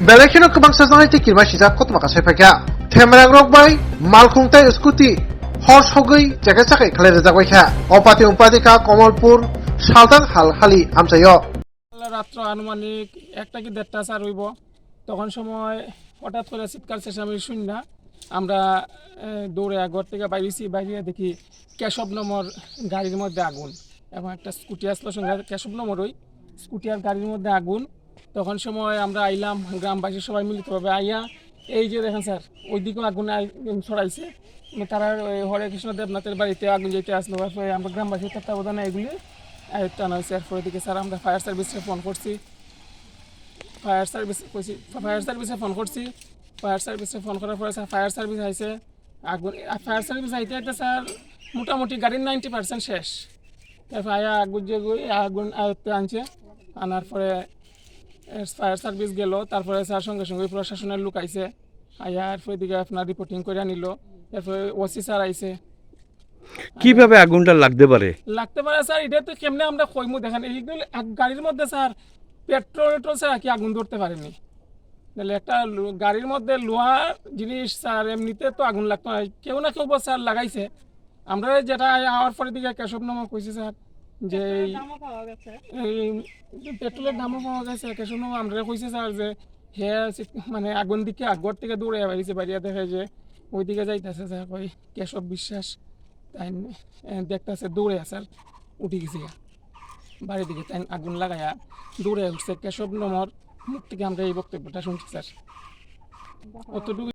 Belakino kubang sazonai tikirma sijak kot maka sepeka. Themrang rokbai Malkhung tai Scooty hor sogoi jaga jaga khalai rejak kha. Opati umpati ka Kamalpur Saltan halhali amsayo. রাত্র আনুমানিক 1টা কি 1:30টা sir হইব তখন সময় হঠাৎ করে চিৎকার চেঁচামেচি শুনি না আমরা দৌড়ে ঘর থেকে বাইরে দেখি কেশব নম্বর গাড়ির মধ্যে আগুন এবং একটা স্কুটি আসলো সঙ্গে কেশব নম্বর ওই স্কুটি আর গাড়ির মধ্যে আগুন তখন সময় আমরা আইলাম গ্রামবাসী সবাই মিলিতভাবে আইয়া এই যে দেখেন স্যার ওইদিকেও আগুন ছড়াইছে তারা হরে কৃষ্ণ দেবনাথের বাড়িতে আগুন যেতে আসলো আমরা গ্রামবাসীর তত্ত্বাবধানে এগুলি টানা হয়েছে এরপরে দিকে স্যার আমরা ফায়ার সার্ভিসে ফোন করছি ফায়ার সার্ভিসে ফোন করার পরে স্যার ফায়ার সার্ভিস আইছে আগুন ফায়ার সার্ভিস আইতে স্যার মোটামুটি গাড়ির 90% শেষ তারপর আগুন আয়ত্তে আনছে আনার পরে ফায়ার সার্ভিস গেল তারপরে স্যার সঙ্গে সঙ্গে প্রশাসনের লোক আইছে আয়ার পরে দিকে আপনার রিপোর্টিং করে আনিল এরপরে ওসি স্যার আইছে কিভাবে আগুনটা লাগতে পারে স্যার এটা তো কেমনে আমরা কইমু দেখেন এইগুলো গাড়ির মধ্যে স্যার পেট্রোল ছাড়া কি আগুন ধরতে পারেনি তাহলে একটা গাড়ির মধ্যে লোহার জিনিস স্যার এমনিতে তো আগুন লাগতো না কেউ না কেউ স্যার লাগাইছে আমরা যেটা আওয়ার পরে দিকে কেশব নামও কইছি স্যার যে পেট্রোলের দামও পাওয়া গেছে কেশব নামও আমরা কইছি স্যার যে হে মানে আগুন দিকে আগর থেকে দৌড়ে বাড়িছে বাড়িয়া দেখে যে ওই দিকে যাইতেছে স্যার ওই কেশব বিশ্বাস তাই দেখতেছে দৌড়ে স্যার উঠে গেছে বাড়ির দিকে তাই আগুন লাগাইয়া দৌড়ে উঠছে কেশব নম্বর মুখ থেকে আমরা এই বক্তব্যটা শুনছি স্যার অতটুকু